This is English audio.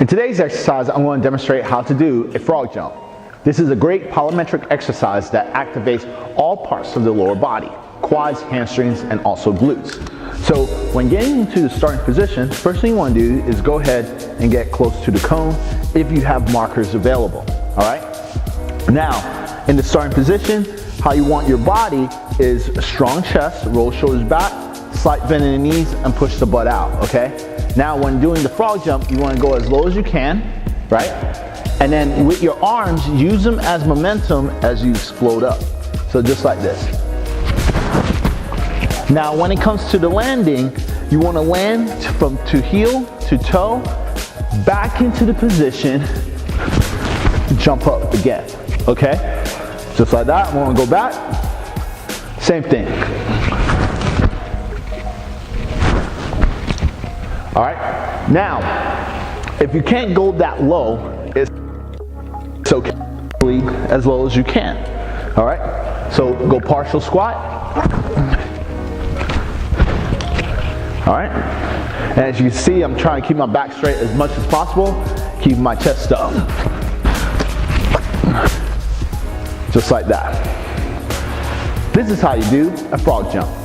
In today's exercise, I'm going to demonstrate how to do a frog jump. This is a great plyometric exercise that activates all parts of the lower body, quads, hamstrings, and also glutes. So when getting into the starting position, first thing you want to do is go ahead and get close to the cone if you have markers available, all right? Now, in the starting position, how you want your body is a strong chest, roll shoulders back, slight bend in the knees, and push the butt out, okay? Now, when doing the frog jump, you want to go as low as you can, right? And then with your arms, use them as momentum as you explode up. So just like this. Now, when it comes to the landing, you want to land from heel to toe, back into the position, jump up again, okay? Just like that. I want to go back. Same thing. All right. Now, if you can't go that low, it's okay, as low as you can. All right. So go partial squat. All right. And as you can see, I'm trying to keep my back straight as much as possible, keep my chest up. Just like that. This is how you do a frog jump.